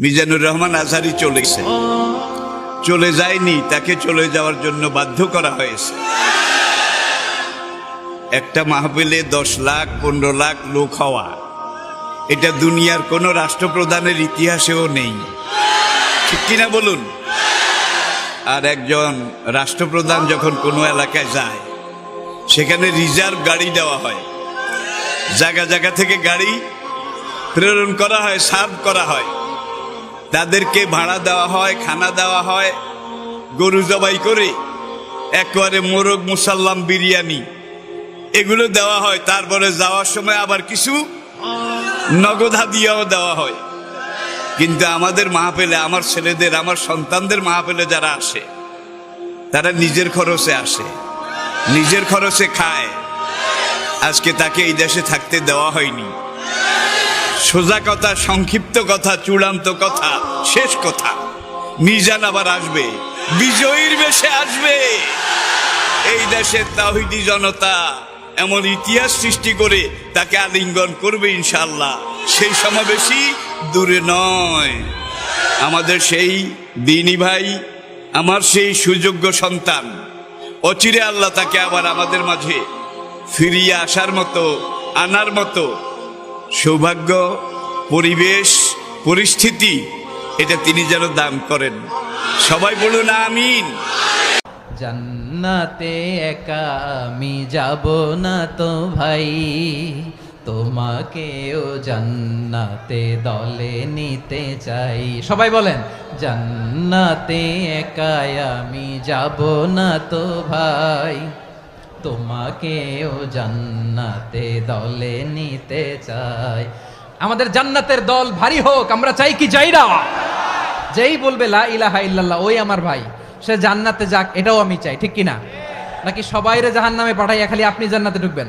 মিজানুর রহমান আজহারি চলেছে, চলে যায়নি, তাকে চলে যাওয়ার জন্য বাধ্য করা হয়েছে। একটা মাহফিলে 10 লাখ 15 লাখ লোক হওয়া, এটা দুনিয়ার কোন রাষ্ট্রপ্রধানের ইতিহাসেও নেই, ঠিক কিনা বলুন? আর একজন রাষ্ট্রপ্রধান যখন কোনো এলাকায় যায়, সেখানে রিজার্ভ গাড়ি দেওয়া হয়, জায়গা জায়গা থেকে গাড়ি প্রেরণ করা হয়, সার্ভ করা হয়, তাদেরকে ভাড়া দেওয়া হয়, খানা দেওয়া হয়, গরু জবাই করে একেবারে মোরগ মুসাল্লাম বিরিয়ানি এগুলো দেওয়া হয়। তারপরে যাওয়ার সময় আবার কিছু নগদ হাদিয়াও দেওয়া হয়। কিন্তু আমাদের মাহফিলে, আমার ছেলেদের, আমার সন্তানদের মাহফিলে যারা আসে, তারা নিজের খরচে আসে, নিজের খরচে খায়। আজকে তাকে এই দেশে থাকতে দেওয়া হয়নি। সোজা কথা, সংক্ষিপ্ত কথা, চূড়ান্ত কথা, শেষ কথা, মিজান আবার আসবে, বিজয়ীর বেশে আসবে। এই দেশের তাওহীদি জনতা এমন ইতিহাস সৃষ্টি করে তাকে আলিঙ্গন করবে ইনশাআল্লাহ। সেই সমাবেশই দূরে নয়। আমাদের সেই দিনী ভাই, আমার সেই সুযোগ্য সন্তান, অচিরে আল্লাহ তাকে আবার আমাদের মাঝে ফিরিয়ে আসার মতো, আনার মতো সৌভাগ্য, পরিবেশ, পরিস্থিতি এটা তিনি যেন দান করেন। সবাই বলুন আমিন। জান্নাতে একা আমি যাব না তো ভাই, তোমাকেও জান্নাতে দলে নিতে চাই। সবাই বলেন, জান্নাতে একা আমি যাব না তো ভাই, তোমাকেও জান্নাতে দলে নিতে চাই। আমাদের জান্নাতের দল ভারী হোক, আমরা চাই কি চাই না? যেই বলবে লা ইলাহা ইল্লাল্লাহ, ওই আমার ভাই, সে জান্নাতে যাক, এটাও আমি চাই, ঠিক কিনা? নাকি সবাইরে জাহান্নামে পাঠাইয়া খালি আপনি জান্নাতে ঢুকবেন?